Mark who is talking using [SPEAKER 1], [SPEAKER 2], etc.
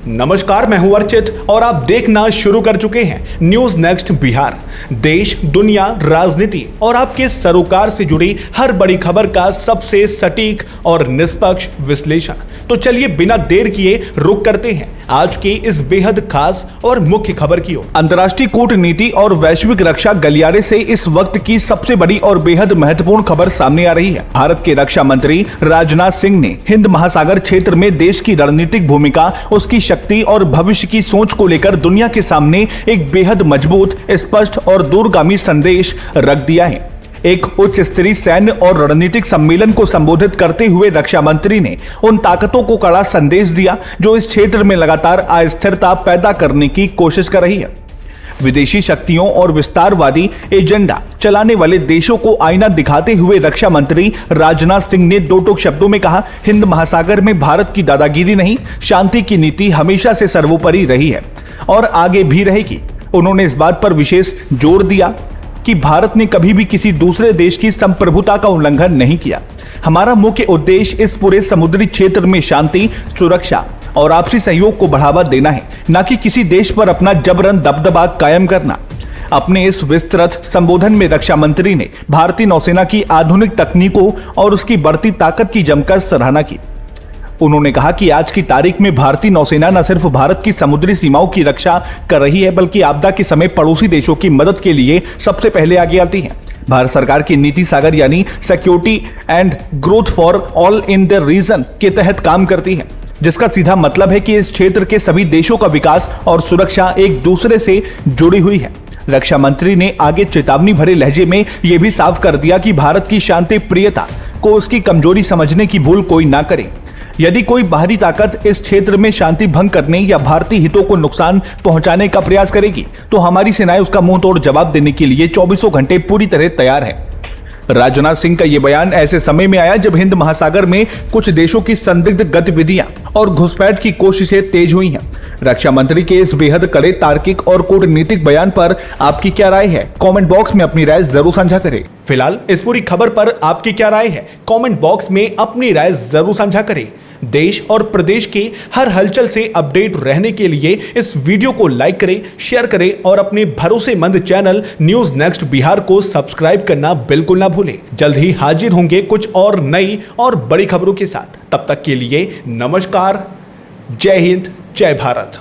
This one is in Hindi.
[SPEAKER 1] नमस्कार, मैं हूं अर्चित और आप देखना शुरू कर चुके हैं न्यूज नेक्स्ट बिहार। देश, दुनिया, राजनीति और आपके सरोकार से जुड़ी हर बड़ी खबर का सबसे सटीक और निष्पक्ष विश्लेषण। तो चलिए बिना देर किए रुक करते हैं आज की इस बेहद खास और मुख्य खबर की ओर। अंतर्राष्ट्रीय कूटनीति और वैश्विक रक्षा गलियारे से इस वक्त की सबसे बड़ी और बेहद महत्वपूर्ण खबर सामने आ रही है। भारत के रक्षा मंत्री राजनाथ सिंह ने हिंद महासागर क्षेत्र में देश की रणनीतिक भूमिका, उसकी शक्ति और भविष्य की सोच को लेकर दुनिया के सामने एक बेहद मजबूत, स्पष्ट और दूरगामी संदेश रख दिया है। एक उच्च स्तरीय सैन्य और रणनीतिक सम्मेलन को संबोधित करते हुए रक्षा मंत्री ने उन ताकतों को कड़ा संदेश दिया जो इस क्षेत्र में लगातार अस्थिरता पैदा करने की कोशिश कर रही है। विदेशी शक्तियों और विस्तारवादी एजेंडा चलाने वाले देशों को आईना दिखाते हुए रक्षा मंत्री राजनाथ सिंह ने दो टूक शब्दों में कहा, हिंद महासागर में भारत की दादागिरी नहीं, शांति की नीति हमेशा से सर्वोपरि रही है और आगे भी रहेगी। उन्होंने इस बात पर विशेष जोर दिया कि भारत ने कभी भी किसी दूसरे देश की संप्रभुता का उल्लंघन नहीं किया। हमारा मुख्य उद्देश्य इस पूरे समुद्री क्षेत्र में शांति, सुरक्षा और आपसी सहयोग को बढ़ावा देना है, न कि किसी देश पर अपना जबरन दबदबा कायम करना। अपने इस विस्तृत संबोधन में रक्षा मंत्री ने भारतीय नौसेना की आधुनिक तकनीकों और उसकी बढ़ती ताकत की जमकर सराहना की। उन्होंने कहा कि आज की तारीख में भारतीय नौसेना न सिर्फ भारत की समुद्री सीमाओं की रक्षा कर रही है, बल्कि आपदा के समय पड़ोसी देशों की मदद के लिए सबसे पहले आगे आती है। भारत सरकार की नीति सागर यानी security and growth for all in the region के तहत काम करती है, जिसका सीधा मतलब है कि इस क्षेत्र के सभी देशों का विकास और सुरक्षा एक दूसरे से जुड़ी हुई है। रक्षा मंत्री ने आगे चेतावनी भरे लहजे में यह भी साफ कर दिया कि भारत की शांति प्रियता को उसकी कमजोरी समझने की भूल कोई ना करे। यदि कोई बाहरी ताकत इस क्षेत्र में शांति भंग करने या भारतीय हितों को नुकसान पहुंचाने का प्रयास करेगी, तो हमारी सेनाएं उसका मुंह तोड़ जवाब देने के लिए 24 घंटे पूरी तरह तैयार है। राजनाथ सिंह का यह बयान ऐसे समय में आया जब हिंद महासागर में कुछ देशों की संदिग्ध गतिविधियां और घुसपैठ की कोशिशें तेज हुई हैं। रक्षा मंत्री के इस बेहद कड़े तार्किक और कूटनीतिक बयान पर आपकी क्या राय है? कमेंट बॉक्स में अपनी राय जरूर साझा करें। फिलहाल इस पूरी खबर पर आपकी क्या राय है? कमेंट बॉक्स में अपनी राय जरूर साझा करें। देश और प्रदेश की हर हलचल से अपडेट रहने के लिए इस वीडियो को लाइक करें, शेयर करें और अपने भरोसेमंद चैनल न्यूज नेक्स्ट बिहार को सब्सक्राइब करना बिल्कुल ना भूलें। जल्द ही हाजिर होंगे कुछ और नई और बड़ी खबरों के साथ। तब तक के लिए नमस्कार, जय हिंद, जय भारत।